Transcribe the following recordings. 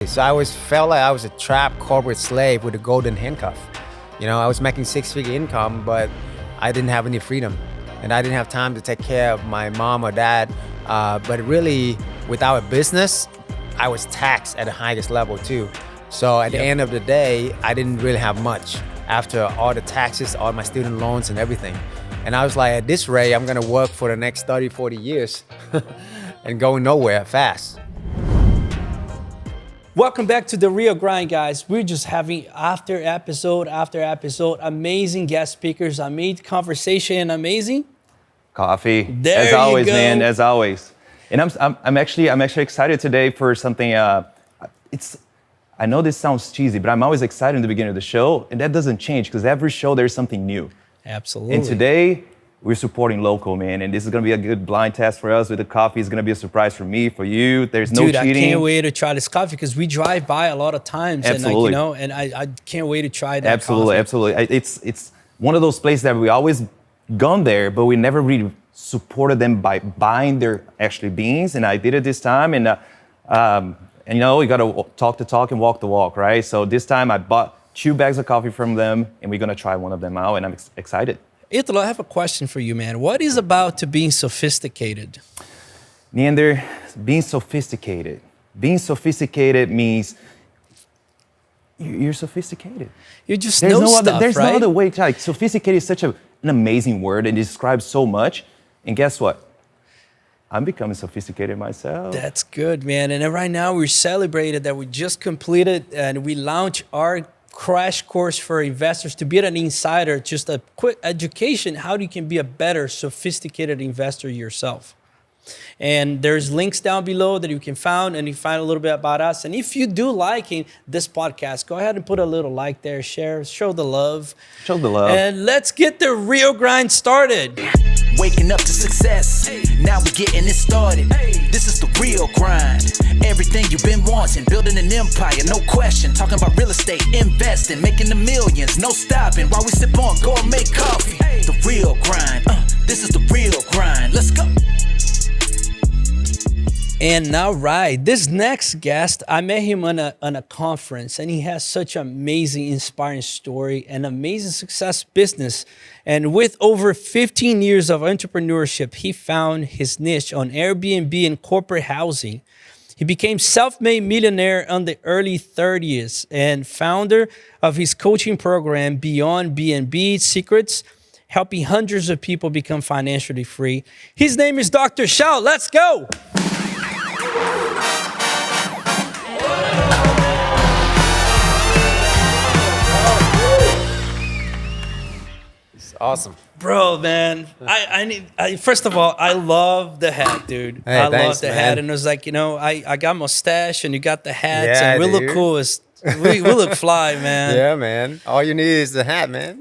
So I always felt like I was a trapped corporate slave with a golden handcuff. I was making six-figure income, but I didn't have any freedom. And I didn't have time to take care of my mom or dad. But really, without a business, I was taxed at the highest level too. So at the end of the day, I didn't really have much after all the taxes, all my student loans and everything. And I was like, at this rate, I'm gonna work for the next 30, 40 years and going nowhere fast. Welcome back to The Real Grind, guys. We're just having after episode, amazing guest speakers, amazing conversation, amazing coffee. There as you always, go. man, as always. And I'm actually excited today for something. I know this sounds cheesy, but I'm always excited in the beginning of the show, and that doesn't change because every show there's something new. Absolutely. And today we're supporting local, man, and this is gonna be a good blind test for us with the coffee. It's gonna be a surprise for me, for you. There's no cheating. Dude, I can't wait to try this coffee because we drive by a lot of times. Absolutely. And I can't wait to try that. Absolutely, coffee. absolutely. It's one of those places that we always gone there, but we never really supported them by buying their actually beans. And I did it this time, and you gotta talk the talk and walk the walk, right? So this time I bought 2 bags of coffee from them, and we're gonna try one of them out, and I'm excited. Italo, I have a question for you, man. What is about to being sophisticated? Neander, being sophisticated. Being sophisticated means you're sophisticated. You just know stuff, There's right? no other way to, sophisticated is such an amazing word and it describes so much. And guess what? I'm becoming sophisticated myself. That's good, man. And right now we're celebrated that we just completed and we launched our crash course for investors to be an insider, just a quick education, how you can be a better sophisticated investor yourself. And there's links down below that you can find, and you find a little bit about us. And if you do liking this podcast, go ahead and put a little like there, share, show the love. Show the love. And let's get the real grind started. Waking up to success, now we're getting it started. This is the real grind. Everything you've been wanting, building an empire, no question. Talking about real estate, investing, making the millions, no stopping. While we sip on gourmet coffee, the real grind. This is the real grind. Let's go. And now, right, this next guest, I met him on a conference, and he has such an amazing, inspiring story and amazing success business. And with over 15 years of entrepreneurship, he found his niche on Airbnb and corporate housing. He became self-made millionaire in the early 30s and founder of his coaching program, BnB Secrets, helping hundreds of people become financially free. His name is Dr. Chau. Let's go. Awesome. Bro, man, first of all, I love the hat, dude. Hey, I thanks, love the man. hat. And it was like, I got mustache and you got the hats Yeah, and we dude. look cool. We look fly, man. Yeah, man. All you need is the hat, man.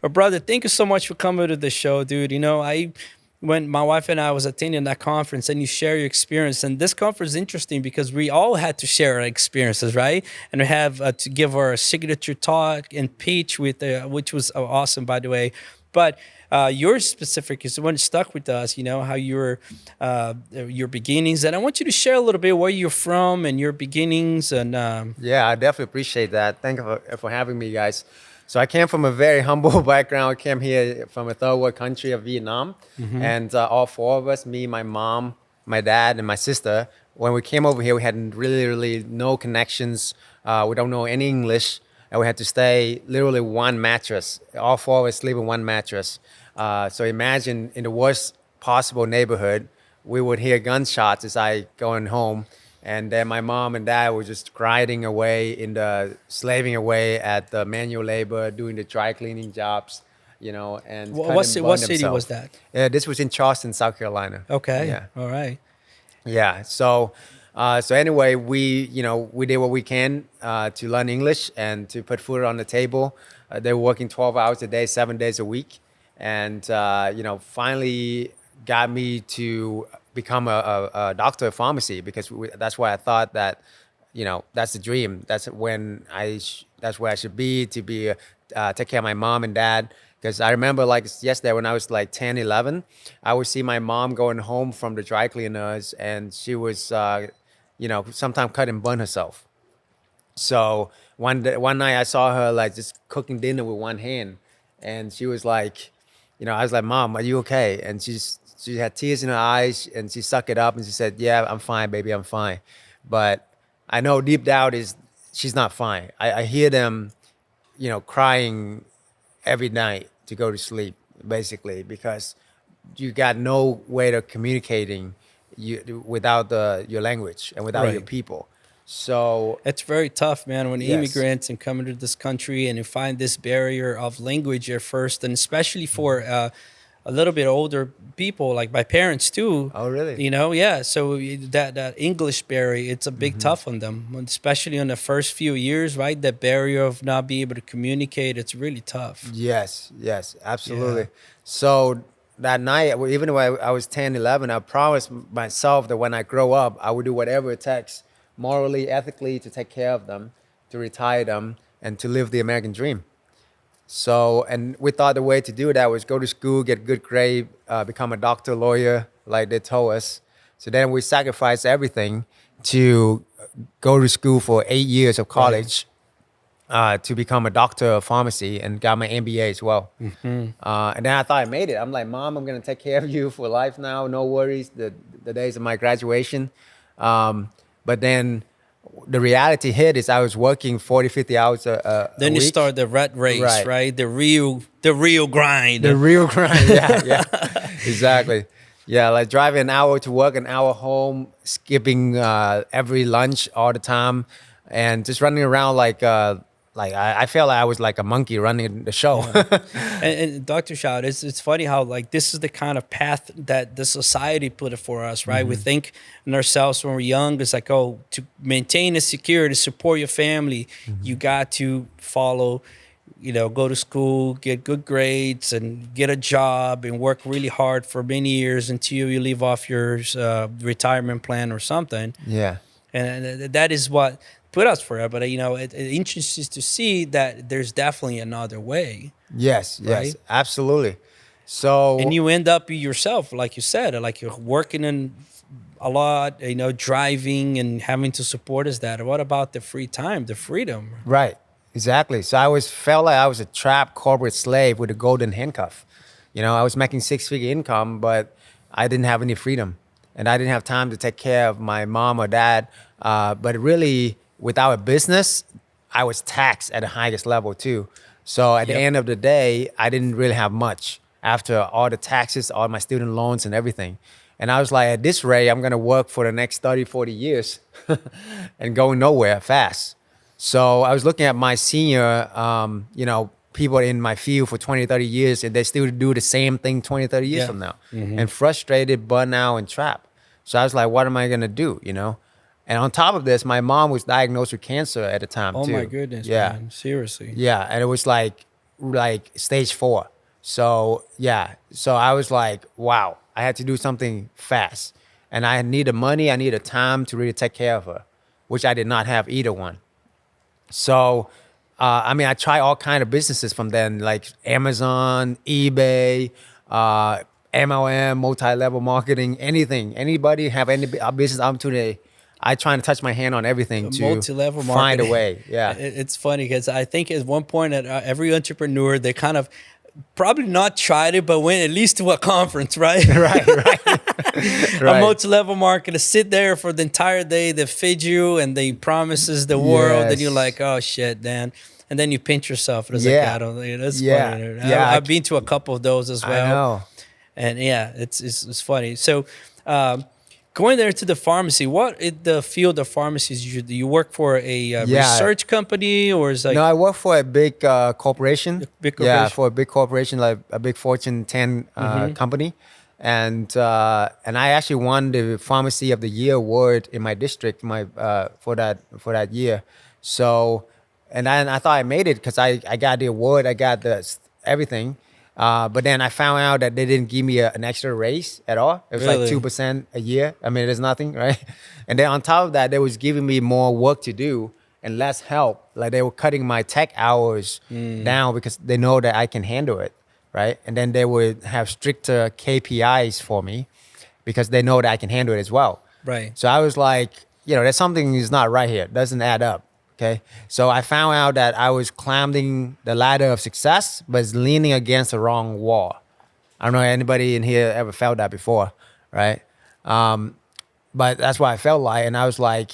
But brother, thank you so much for coming to the show, dude. When my wife and I was attending that conference and you share your experience, and this conference is interesting because we all had to share our experiences, right? And we have to give our signature talk and pitch which was awesome, by the way. But your specific is the one that stuck with us, how your beginnings. And I want you to share a little bit where you're from and your beginnings. And Yeah, I definitely appreciate that. Thank you for having me, guys. So I came from a very humble background. I came here from a third world country of Vietnam. Mm-hmm. And all 4 of us, me, my mom, my dad, and my sister, when we came over here, we had really, really no connections. We don't know any English. And we had to stay literally one mattress. All 4 of us sleep in one mattress. So imagine in the worst possible neighborhood, we would hear gunshots as I going home. And then my mom and dad were just grinding away slaving away at the manual labor, doing the dry cleaning jobs, and what city was that? Yeah, this was in Charleston, South Carolina. Okay. Yeah. All right. Yeah. So anyway, we did what we can to learn English and to put food on the table. They were working 12 hours a day, 7 days a week. And, finally got me to become a doctor of pharmacy because that's why I thought that, that's the dream. That's that's where I should be, to be take care of my mom and dad. Because I remember like yesterday when I was like 10, 11, I would see my mom going home from the dry cleaners and she was, sometimes cut and burn herself. So one night I saw her like just cooking dinner with one hand, and she was like, I was like, "Mom, are you okay?" And she had tears in her eyes, and she sucked it up, and she said, "Yeah, I'm fine, baby, I'm fine." But I know deep down is she's not fine. I hear them, crying every night to go to sleep, basically, because you got no way of communicating without your language and without your Right. people. So It's very tough, man, when Yes. immigrants and come into this country and you find this barrier of language at first, and especially for a little bit older people, like my parents too. Oh, really? Yeah. So that English barrier, it's a big tough on them, especially on the first few years, right? That barrier of not being able to communicate, it's really tough. yes, absolutely. Yeah. So that night, even when I was 10, 11, I promised myself that when I grow up, I would do whatever it takes, morally, ethically, to take care of them, to retire them, and to live the American dream. So, and we thought the way to do that was go to school, get good grade, become a doctor, lawyer, like they told us. So then we sacrificed everything to go to school for 8 years of college, to become a doctor of pharmacy, and got my MBA as well. And then I thought I made it. I'm like, "Mom, I'm gonna take care of you for life now. No worries. The days of my graduation." But then the reality hit is I was working 40, 50 hours a Then you week. start the rat race, Right. right? The real grind. The real grind. Yeah, exactly. Yeah, like driving an hour to work, an hour home, skipping every lunch all the time, and just running around like I felt like I was like a monkey running the show. And Dr. Chau, it's funny how like this is the kind of path that the society put it for us, right? We think in ourselves when we're young, it's like, oh, to maintain a security, support your family, you got to follow, go to school, get good grades, and get a job and work really hard for many years until you leave off your retirement plan or something. Yeah. And that is what put us for it. But it interests us to see that there's definitely another way. Yes, Right? absolutely. So And you end up yourself, like you said, like you're working in a lot, driving and having to support us that. What about the free time, the freedom? right, exactly. So I felt like I was a trapped corporate slave with a golden handcuff. I was making 6-figure income, but I didn't have any freedom, and I didn't have time to take care of my mom or dad. But really, without a business, I was taxed at the highest level too. So at the end of the day, I didn't really have much after all the taxes, all my student loans and everything. And I was like, at this rate, I'm going to work for the next 30, 40 years and going nowhere fast. So I was looking at my senior, people in my field for 20, 30 years, and they still do the same thing 20, 30 years from now. And frustrated, burnout, and trapped. So I was like, what am I going to do, And on top of this, my mom was diagnosed with cancer at the time Oh too. my goodness, Yeah. man. Seriously. Yeah, and it was like stage 4. So yeah, so I was like, wow, I had to do something fast, and I needed money, I needed time to really take care of her, which I did not have either one. So, I tried all kind of businesses from then, like Amazon, eBay, MLM, multi-level marketing, anything. Anybody have any business opportunity? I trying to touch my hand on everything to Multi-level find a marketing. way. Yeah. It's funny because I think at one point that every entrepreneur, they kind of probably not tried it, but went at least to a conference, right? right. A multi-level marketer sit there for the entire day. They feed you and they promises the world, and you're Yes. like, oh shit, man. And then you pinch yourself. It's Yeah. like, I don't. That's Yeah. funny. Yeah, I've been to a couple of those as well. I know. And yeah, it's funny. So, going there to the pharmacy, what is the field of pharmacies you do? You work for a research company, or is like No, I work for a big corporation. big Yeah, corporation? for a big corporation, like a big Fortune 10 company. And I actually won the Pharmacy of the Year award in my district for that year. So, and I thought I made it because I got the award, I got everything. But then I found out that they didn't give me an extra raise at all. It was Really? like 2% a year. I mean, there's nothing, right? And then on top of that, they was giving me more work to do and less help. Like they were cutting my tech hours down because they know that I can handle it, right? And then they would have stricter KPIs for me because they know that I can handle it as well. Right. So I was like, there's something is not right here. It doesn't add up. Okay. So I found out that I was climbing the ladder of success, but it's leaning against the wrong wall. I don't know if anybody in here ever felt that before, right? But that's what I felt like. And I was like,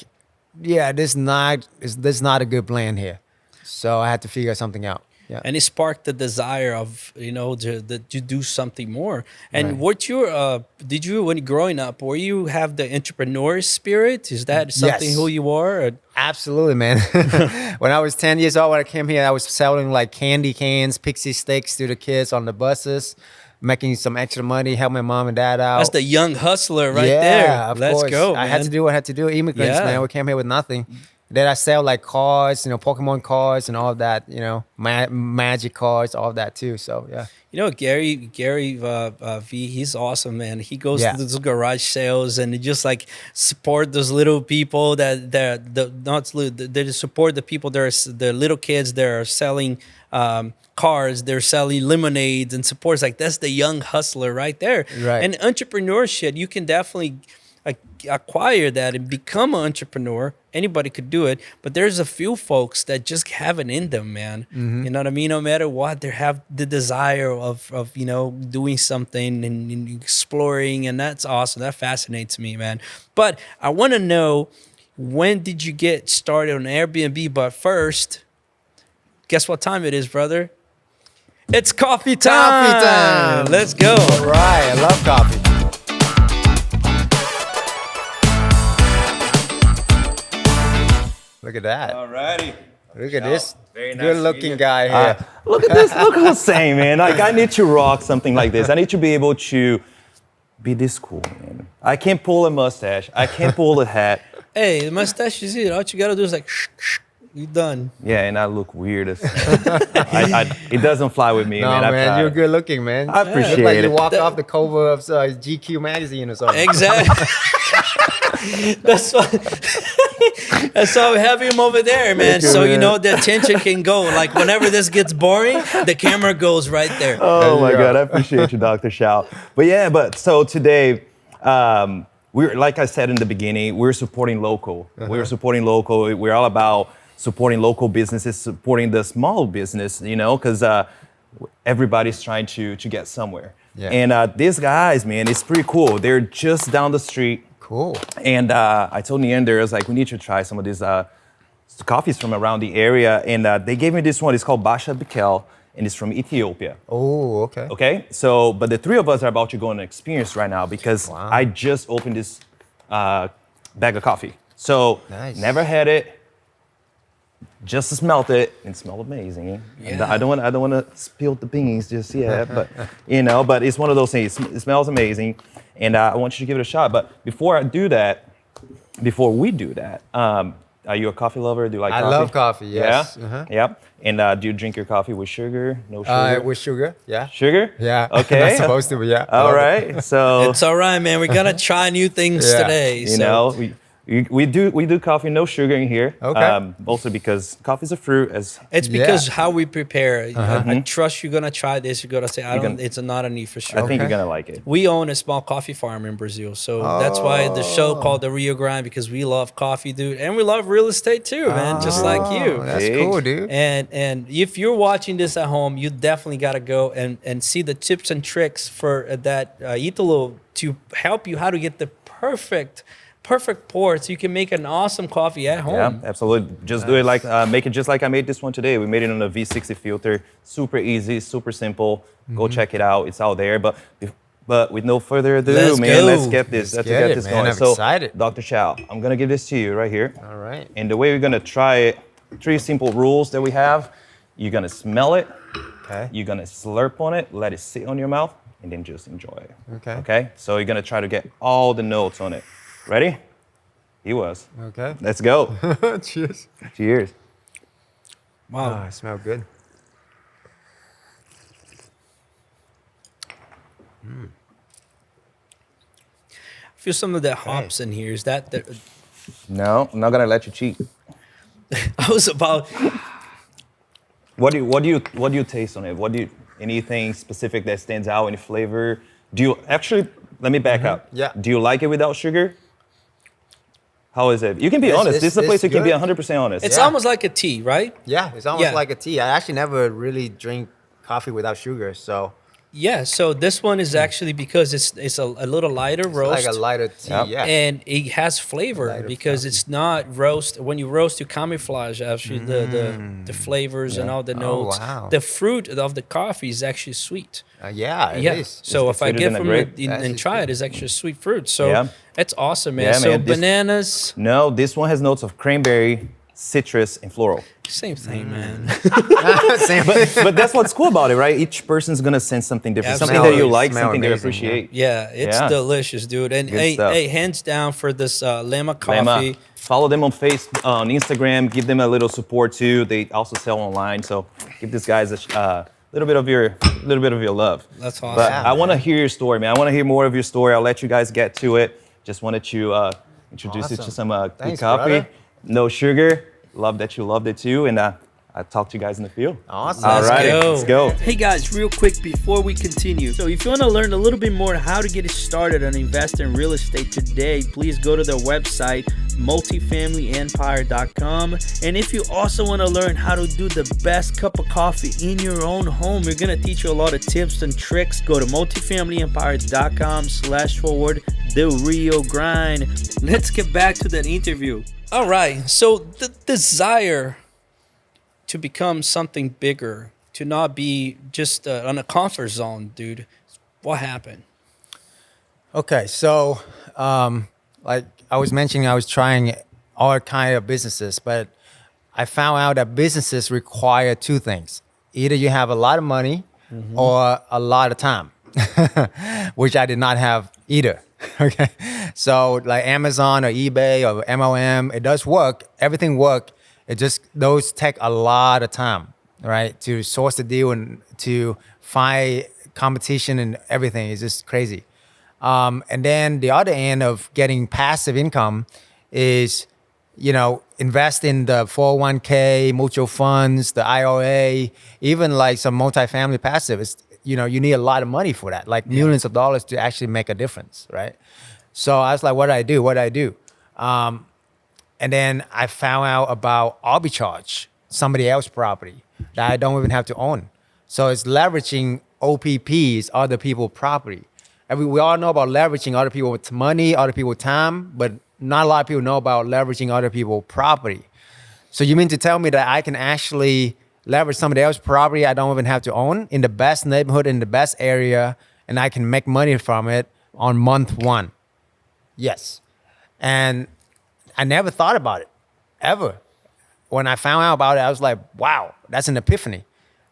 yeah, this is not a good plan here. So I had to figure something out. Yeah. And it sparked the desire of, to do something more. And Right. what did you, when growing up, were you have the entrepreneur spirit? Is that something Yes. who you are? Or? Absolutely, man. When I was 10 years old, when I came here, I was selling like candy cans, pixie sticks to the kids on the buses, making some extra money, help my mom and dad out. That's the young hustler right Yeah, there. of Let's course. go, I had to man. do what I had to do. Immigrants, Yeah. man. We came here with nothing. Then I sell like cards, Pokemon cards and all of that, magic cards, all of that too. So yeah. Gary V, he's awesome, man. He goes Yeah. to those garage sales and he just like support those little people they support the people that are the little kids that are selling cars, they're selling lemonades and supports. Like that's the young hustler right there. Right. And entrepreneurship, you can definitely acquire that and become an entrepreneur. Anybody could do it, but there's a few folks that just have it in them, man. You know what I mean? No matter what, they have the desire of doing something and exploring, and that's awesome. That fascinates me, man. But I want to know, when did you get started on Airbnb? But first, guess what time it is, brother? It's coffee time. Coffee time. Let's go. All right. I love coffee. Look at that. Alrighty. Look at this Very nice good-looking to meet you. guy here. Look at this. Look how same, man. Like, I need to rock something like this. I need to be able to be this cool, man. I can't pull a mustache. I can't pull a hat. Hey, the mustache is it. All you gotta do is like, you done. Yeah, and I look weird as it doesn't fly with me, No, man. man, you're good looking, man. I appreciate Look like you it. walked off the cover of GQ magazine or something. Exactly. That's why. That's why we have him over there, man. Thank you, So man. the attention can go. Like whenever this gets boring, the camera goes right there. Oh my you God, go. I appreciate you, Dr. Chau. But so today, we're, like I said in the beginning, we're supporting local. We're supporting local. We're all about supporting local businesses, supporting the small business, because everybody's trying to get somewhere. Yeah. And these guys, man, it's pretty cool. They're just down the street. Cool. And I told Neander, I was like, we need to try some of these coffees from around the area. And they gave me this one. It's called Basha Bikel, and it's from Ethiopia. Oh, okay. Okay, so, but the three of us are about to go on an experience right now because Wow. I just opened this bag of coffee. So, Nice. never had it, just smelled it, and it smelled amazing. And Yeah. I don't want to spill the beans just yet, but but it's one of those things. It smells amazing, and I want you to give it a shot. But before we do that, are you a coffee lover? Do you like I coffee? love coffee, yes. Yeah. Uh-huh. Yep. And do you drink your coffee with sugar? No sugar? With sugar, yeah. Sugar? Yeah. Okay. Not supposed to, but yeah. All Love it. right. So It's all right, man. We're gonna try new things Yeah. today. you so. know, we do coffee, no sugar in here. Okay. Also because coffee is a fruit, as It's because Yeah. how we prepare. I trust you're gonna try this. You're gonna say, it's not a need for sure. I think Okay. you're gonna like it. We own a small coffee farm in Brazil, so that's why the show called The Rio Grind, because we love coffee, dude, and we love real estate too, man, just like you. Oh, that's Big. cool, dude. And if you're watching this at home, you definitely got to go and see the tips and tricks for that Italo to help you how to get the perfect pour so you can make an awesome coffee at home. Yeah, absolutely. Just do it like make it just like I made this one today. We made it on a V60 filter. Super easy, super simple. Go check it out. It's out there. But with no further ado, Let's man, go. let's get this. Let's Let's get get it, this man. going. I'm So, excited. Dr. Chau, I'm gonna give this to you right here. All right. And the way we're gonna try it, 3 simple rules that we have. You're gonna smell it. Okay. You're gonna slurp on it, let it sit on your mouth, and then just enjoy it. Okay. Okay? So you're gonna try to get all the notes on it. Ready? He was. Okay. Let's go. Cheers. Cheers. Wow. Oh, it smells good. I feel some of the hops in here. Is that the, No, I'm not gonna let you cheat. I was about What do you taste on it? Anything specific that stands out? Any flavor? Do you actually? Let me back up. Yeah. Do you like it without sugar? How is it? You can be honest. This is a place you can be 100% honest. It's almost like a tea, right? Yeah, it's almost like a tea. I actually never really drink coffee without sugar, so Yeah, so this one is actually because it's a little lighter roast. like a lighter tea. Yep. Yeah, And it has flavor because it's not roast. When you roast, you camouflage actually the flavors and all the notes. wow. The fruit of the coffee is actually sweet. yeah, it Yeah. is. So It's if I sweeter get than a from grape. it and try it, it's actually sweet fruit. So Yeah. it's awesome, man. Yeah, So man, this- bananas, No, this one has notes of cranberry, citrus, and floral. same thing, man. Same. But that's what's cool about it, right? Each person's gonna sense something different, something Absolutely. that you like, Smell something they amazing, appreciate. Yeah, it's Yeah. delicious, dude. And Good hey, stuff. hey, hands down for this Lemma Coffee. Lemma. Follow them on on Instagram. Give them a little support too. They also sell online, so give these guys a little bit of your love. That's awesome. But Yeah, I want to hear your story, man. I want to hear more of your story. I'll let you guys get to it. Just wanted to introduce you to Awesome. some good Thanks, coffee. brother. No sugar. Love that you loved it too, and I'll talk to you guys in the field. Awesome. All Let's right, go. let's go. Hey guys, real quick before we continue. So if you want to learn a little bit more how to get started and invest in real estate today, please go to their website, multifamilyempire.com. And if you also want to learn how to do the best cup of coffee in your own home, we're going to teach you a lot of tips and tricks. Go to multifamilyempire.com/the real grind. Let's get back to that interview. All right. So the desire to become something bigger, to not be just on a comfort zone, dude. What happened? Okay, so like I was mentioning, I was trying all kind of businesses, but I found out that businesses require two things: either you have a lot of money or a lot of time, which I did not have either. Okay, so like Amazon or eBay or MLM, it does work. Everything work. It just, those take a lot of time, right? To source the deal and to find competition and everything is just crazy. And then the other end of getting passive income is, invest in the 401k, mutual funds, the IRA, even like some multifamily passive. It's, you need a lot of money for that, like millions of dollars to actually make a difference, right? So I was like, what do I do? And then I found out about arbitrage, somebody else's property that I don't even have to own. So it's leveraging OPPs, other people's property. We all know about leveraging other people with money, other people with time, but not a lot of people know about leveraging other people's property. So you mean to tell me that I can actually leverage somebody else's property I don't even have to own in the best neighborhood, in the best area, and I can make money from it on month one? Yes. And I never thought about it, ever. When I found out about it, I was like, wow, that's an epiphany.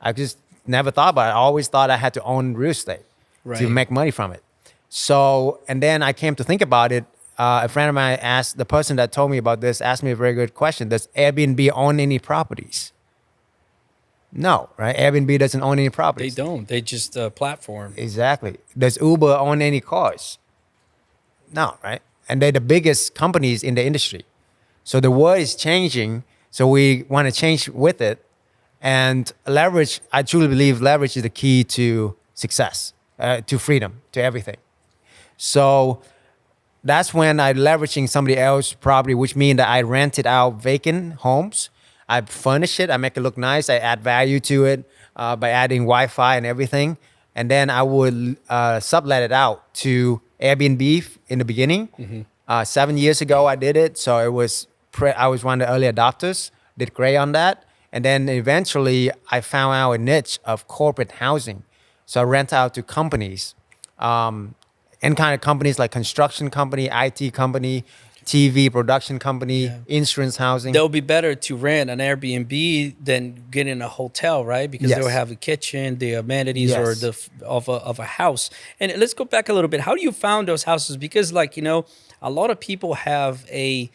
I just never thought about it. I always thought I had to own real estate to make money from it. So, and then I came to think about it. A friend of mine asked, the person that told me about this asked me a very good question. Does Airbnb own any properties? No, right? Airbnb doesn't own any They properties. don't. They just platform. Exactly. Does Uber own any cars? No, right? And they're the biggest companies in the industry. So the world is changing. So we want to change with it. And leverage, I truly believe leverage is the key to success, to freedom, to everything. So that's when I leveraging somebody else's property, which means that I rented out vacant homes. I furnish it. I make it look nice. I add value to it by adding Wi-Fi and everything. And then I would sublet it out to Airbnb in the beginning. 7 years ago, I did it. So it was I was one of the early adopters, did great on that. And then eventually I found out a niche of corporate housing. So I rent out to companies, and kind of companies like construction company, IT company, TV production company, insurance housing. They'll be better to rent an Airbnb than get in a hotel, right? Because Yes. they'll have a kitchen, the amenities, Yes. or of a house. And let's go back a little bit. How do you found those houses? Because a lot of people have a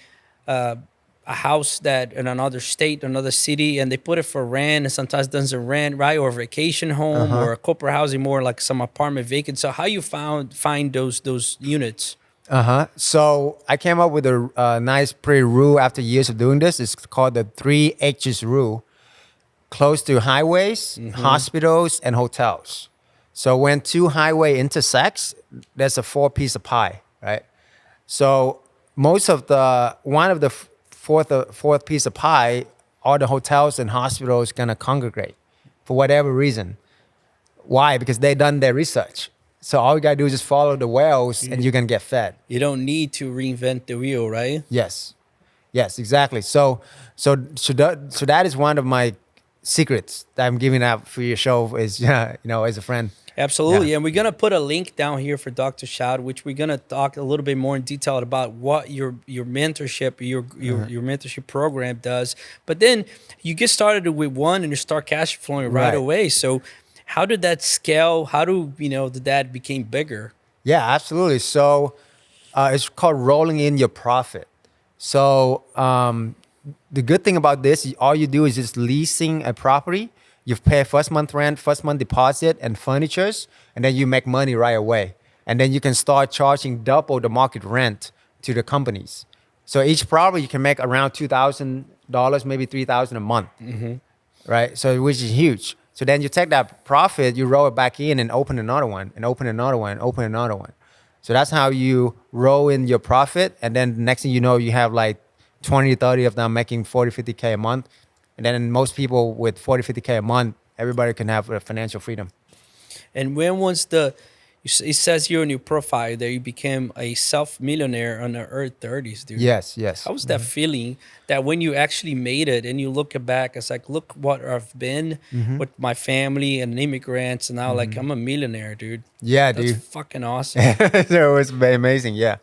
house that in another state, another city, and they put it for rent, and sometimes doesn't rent, right? Or a vacation home, or a corporate housing, more like some apartment vacant. So how you find those units? So I came up with a nice, pretty rule after years of doing this. It's called the 3 H's rule. Close to highways, hospitals, and hotels. So when 2 highway intersects, there's a 4 piece of pie, right? So most of the one of the fourth piece of pie, all the hotels and hospitals gonna congregate for whatever reason. Why? Because they done their research. So all you gotta do is just follow the whales, and you're gonna get fed. You don't need to reinvent the wheel, right? Yes, yes, exactly. So that is one of my secrets that I'm giving out for your show. Is as a friend. Absolutely. Yeah. And we're going to put a link down here for Dr. Chau, which we're going to talk a little bit more in detail about what your mentorship, your mentorship program does. But then you get started with one and you start cash flowing right away. So how did that scale? How did that became bigger? Yeah, absolutely. So it's called rolling in your profit. So the good thing about this, all you do is just leasing a property. You pay first month rent, first month deposit, and furnitures, and then you make money right away. And then you can start charging double the market rent to the companies. So each property you can make around $2,000, maybe $3,000 a month, right? So which is huge. So then you take that profit, you roll it back in, and open another one, and open another one, and open another one. So that's how you roll in your profit, and then the next thing you know, you have like 20, 30 of them making 40, 50K a month. And then most people with 40, 50K a month, everybody can have financial freedom. And when was it says here on your profile that you became a self-millionaire on the early 30s, dude. Yes. How was that feeling that when you actually made it and you look back, it's like, look what I've been with my family and immigrants, and now like I'm a millionaire, dude. Yeah, That's dude. fucking awesome. It was amazing. Yeah.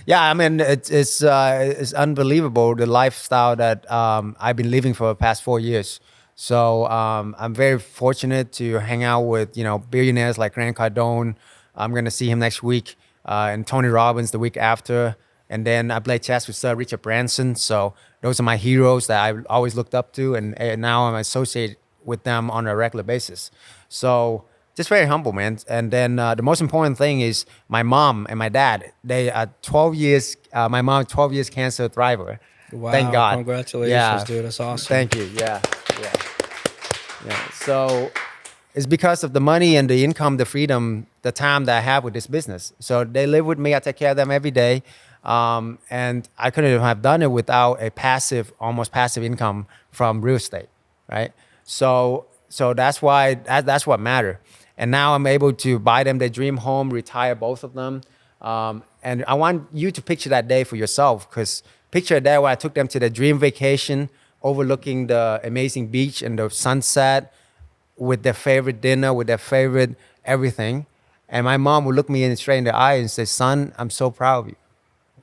I mean, it's unbelievable, the lifestyle that I've been living for the past 4 years. So I'm very fortunate to hang out with billionaires like Grant Cardone. I'm gonna see him next week, and Tony Robbins the week after. And then I play chess with Sir Richard Branson. So those are my heroes that I always looked up to, and now I'm associated with them on a regular basis. So just very humble, man. And then the most important thing is my mom and my dad. They are 12 years. My mom, 12 years cancer thriver. Wow. Thank God. Congratulations, dude. That's awesome. Thank you. Yeah. So it's because of the money and the income, the freedom, the time that I have with this business. So they live with me. I take care of them every day. And I couldn't have done it without a almost passive income from real estate, right? So that's why that's what mattered. And now I'm able to buy them their dream home, retire both of them. And I want you to picture that day for yourself, because picture a day where I took them to their dream vacation, overlooking the amazing beach and the sunset, with their favorite dinner, with their favorite everything. And my mom would look me straight in the eye and say, "Son, I'm so proud of you.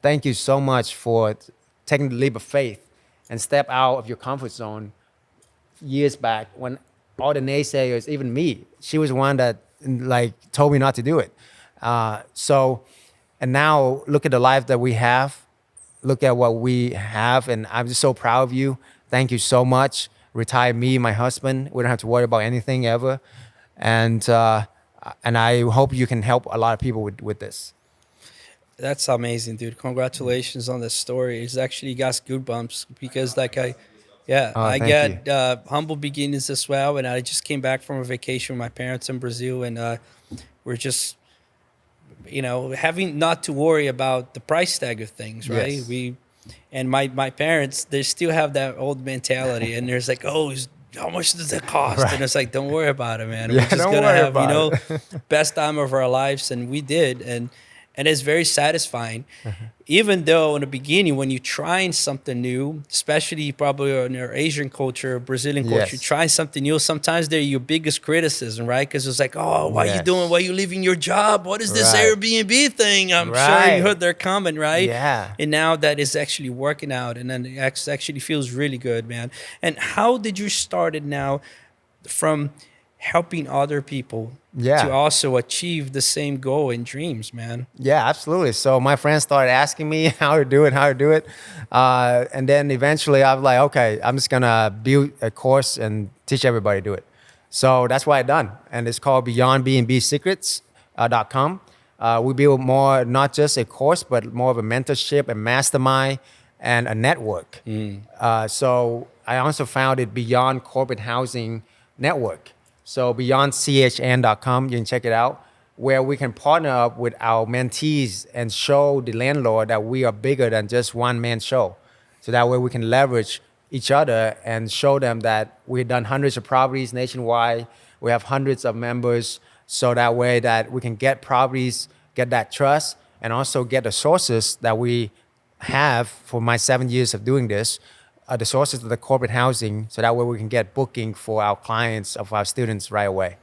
Thank you so much for taking the leap of faith and step out of your comfort zone years back when all the naysayers, even me, she was one that like told me not to do it." And now look at the life that we have. Look at what we have, and I'm just so proud of you. Thank you so much. Retire me, my husband. We don't have to worry about anything ever. And I hope you can help a lot of people with this. That's amazing, dude. Congratulations on this story. It's actually got goosebumps because I get humble beginnings as well. And I just came back from a vacation with my parents in Brazil, and we're just, having not to worry about the price tag of things, right? Yes. And my parents, they still have that old mentality, and there's like, oh, how much does that cost? Right. And it's like, don't worry about it, man. We're just gonna have, best time of our lives, and we did, and it's very satisfying. Even though in the beginning, when you're trying something new, especially probably in our Asian culture, Brazilian culture, you try something new, sometimes they're your biggest criticism, right? Because it's like, oh, why are you doing? Why are you leaving your job? What is this Airbnb thing? I'm sure you heard their comment, right? Yeah. And now that is actually working out, and then it actually feels really good, man. And how did you start it now from helping other people to also achieve the same goal and dreams, man? Yeah, absolutely. So my friends started asking me how to do it. And then eventually I was like, okay, I'm just going to build a course and teach everybody to do it. So that's what I done. And it's called BnB Secrets.com. We build more, not just a course, but more of a mentorship, a mastermind, and a network. So I also founded Beyond Corporate Housing Network. So beyondchn.com, you can check it out. where we can partner up with our mentees and show the landlord that we are bigger than just one man show. So that way we can leverage each other and show them that we've done hundreds of properties nationwide. We have hundreds of members. So that way that we can get properties, get that trust, and also get the sources that we have for my 7 years of doing this, the sources of the corporate housing. So that way we can get booking for our clients, of our students right away.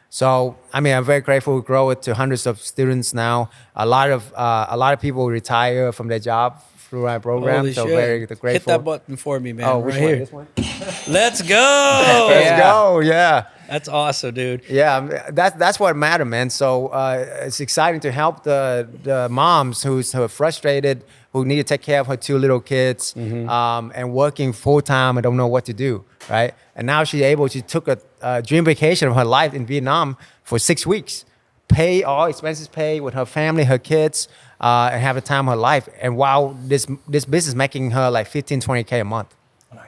So, I mean, I'm very grateful to grow it to hundreds of students now. A lot of people retire from their job through our program. Holy so shit. very grateful. Hit that button for me, man. Oh, right which here. one? This one? Let's go. Let's go. Yeah. That's awesome, dude. Yeah, that's what matters, man. So it's exciting to help the moms who are frustrated, who need to take care of her 2 little kids, and working full time and don't know what to do, right? And now she took a dream vacation of her life in Vietnam for 6 weeks, pay all expenses paid with her family, her kids, and have the time of her life. And while this business making her like 15, 20K a month.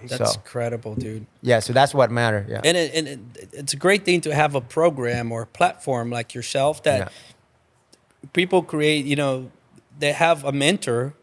That's incredible, dude. Yeah, so that's what matters. Yeah. And it's a great thing to have a program or a platform like yourself that people create, they have a mentor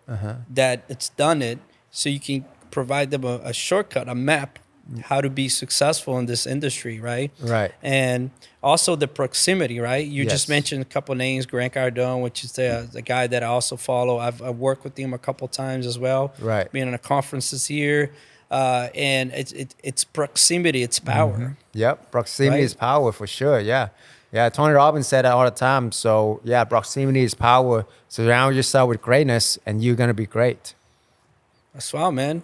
that it's done it, so you can provide them a shortcut, a map, how to be successful in this industry, right? Right. And also the proximity, right? You just mentioned a couple names, Grant Cardone, which is the guy that I also follow. I've worked with him a couple times as well. Right. Being in a conference this year. And it's proximity, it's power. Yep, proximity is power for sure. Yeah, Tony Robbins said that all the time. So yeah, proximity is power. Surround yourself with greatness, and you're gonna be great. That's wow, man.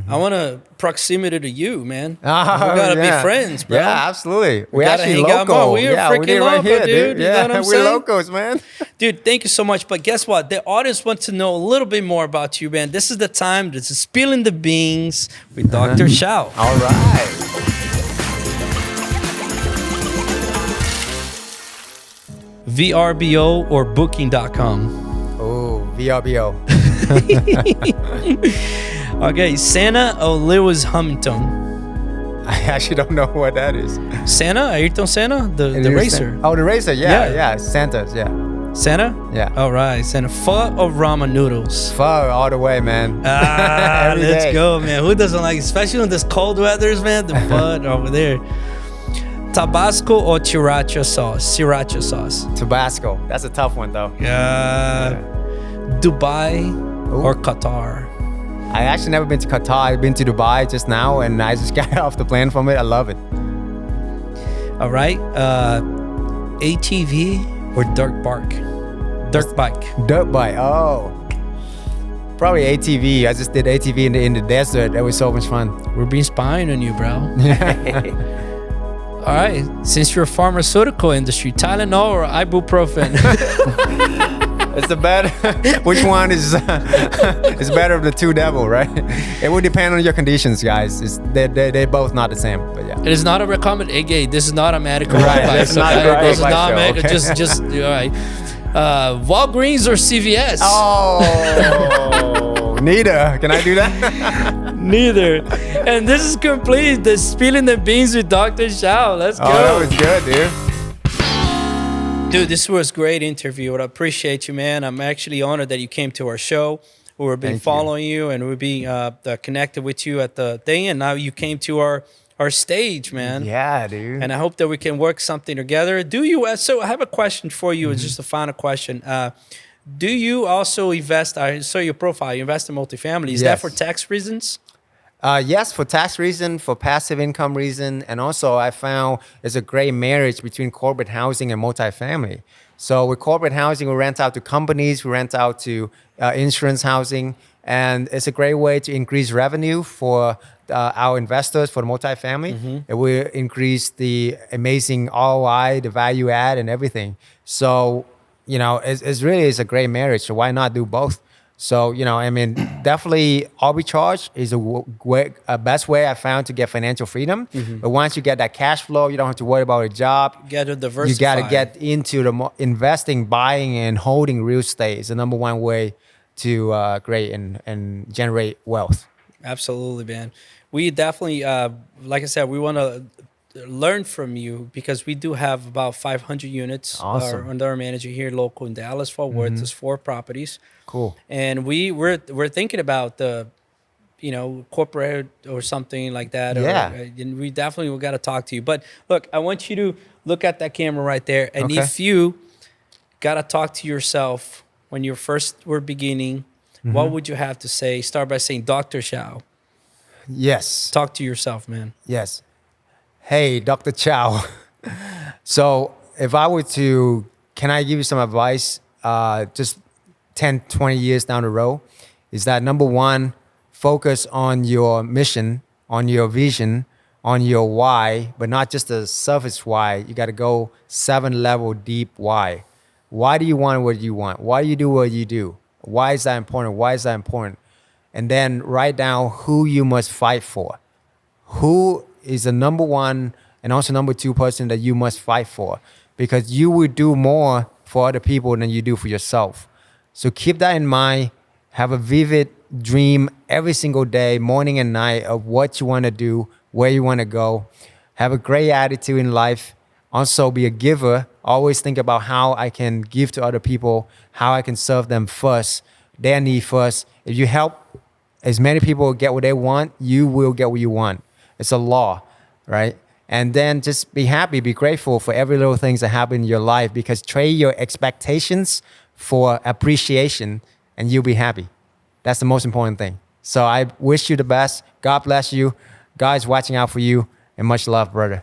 I want a proximity to you, man. Oh, we gotta be friends, bro. Yeah, absolutely. We We're gotta actually hang out local. more. We're freaking right local, here, dude. You know Yeah, what I'm we're saying? locals, man. Dude, thank you so much. But guess what? The audience wants to know a little bit more about you, man. This is the time. This is Spilling the Beans with Dr. Chau. All right. VRBO or Booking.com. Oh, VRBO. Okay, Santa or Lewis Hamilton? I actually don't know what that is. Santa? Ayrton Senna? The racer. Oh, the racer. Yeah. Santa's. Yeah. Santa? Yeah. All right, Santa. Pho or ramen noodles? Pho all the way, man. Ah, Every let's day. go, man. Who doesn't like, especially in this cold weathers, man, the pho over there. Tabasco or sriracha sauce? Tabasco. That's a tough one, though. Dubai or Qatar? I actually never been to Qatar. I've been to Dubai just now, and I just got off the plane from it. I love it. All right. ATV or dirt bike? Dirt bike. Oh, probably ATV. I just did ATV in the desert. It was so much fun. We're being spying on you, bro. All right. Since you're a pharmaceutical industry, Tylenol or ibuprofen? It's the better. Which one is better of the two devil, right? It will depend on your conditions, guys. They're both not the same, but yeah. It is not a recommendation. Hey, this is not a medical Right, advice. it's not a medical This is not advice medical. show, okay. Just all right. Walgreens or CVS? Oh, neither. Can I do that? Neither. And this is complete. The Spilling the Beans with Dr. Chau. Let's go. Oh, that was good, dude. Dude, this was a great interview. I appreciate you, man. I'm actually honored that you came to our show. We've been following you, and we've been connected with you at the thing, and now you came to our stage, man. Yeah, dude. And I hope that we can work something together. So I have a question for you. It's just a final question. Do you also invest? I saw your profile. You invest in multifamily. Is that Yes. for tax reasons? Yes, for tax reason, for passive income reason, and also I found there's a great marriage between corporate housing and multifamily. So with corporate housing, we rent out to companies, we rent out to insurance housing, and it's a great way to increase revenue for our investors for the multifamily. It will increase the amazing ROI, the value add, and everything. So it's really a great marriage. So why not do both? So, definitely arbitrage is a best way I found to get financial freedom. But once you get that cash flow, you don't have to worry about a job. You got to diversify. You got to get into the investing, buying, and holding real estate is the number one way to create and generate wealth. Absolutely, man. We definitely, like I said, we want to learn from you, because we do have about 500 units Awesome. under our manager here local in Dallas Fort Worth. There's 4 properties. Cool. And we're thinking about the, corporate or something like that. Yeah. And we definitely got to talk to you. But look, I want you to look at that camera right there. And Okay. if you got to talk to yourself when you first were beginning, what would you have to say? Start by saying, Dr. Chau. Yes. Talk to yourself, man. Yes. Hey, Dr. Chau. So if I were to, can I give you some advice just 10, 20 years down the road? Is that number one, focus on your mission, on your vision, on your why, but not just the surface why. You got to go 7-level deep why. Why do you want what you want? Why do you do what you do? Why is that important? Why is that important? And then write down who you must fight for. Who is the number one and also number 2 person that you must fight for, because you will do more for other people than you do for yourself. So keep that in mind. Have a vivid dream every single day, morning and night, of what you want to do, where you want to go. Have a great attitude in life. Also be a giver. Always think about how I can give to other people, how I can serve them first, their need first. If you help as many people get what they want, you will get what you want. It's a law, right? And then just be happy, be grateful for every little things that happen in your life, because trade your expectations for appreciation and you'll be happy. That's the most important thing. So I wish you the best. God bless you. God is watching out for you, and much love, brother.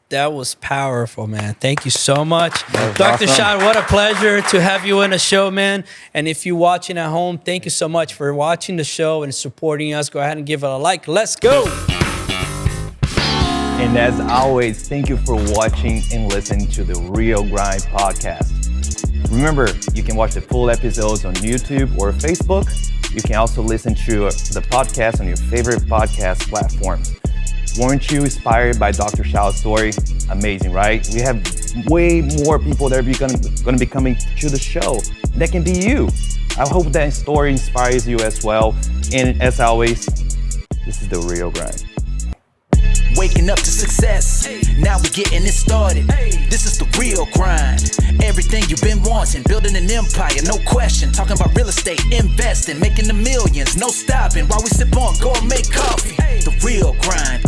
That was powerful, man. Thank you so much. Dr. awesome. Chau, what a pleasure to have you in the show, man. And if you're watching at home, thank you so much for watching the show and supporting us. Go ahead and give it a like. Let's go. And as always, thank you for watching and listening to the Real Grind podcast. Remember, you can watch the full episodes on YouTube or Facebook. You can also listen to the podcast on your favorite podcast platforms. Weren't you inspired by Dr. Chau's story? Amazing, right? We have way more people that are going to be coming to the show. That can be you. I hope that story inspires you as well. And as always, this is the Real Grind. Waking up to success, now we're getting it started. This is the real grind. Everything you've been wanting, building an empire, no question. Talking about real estate, investing, making the millions, no stopping. While we sip on gourmet coffee, the real grind.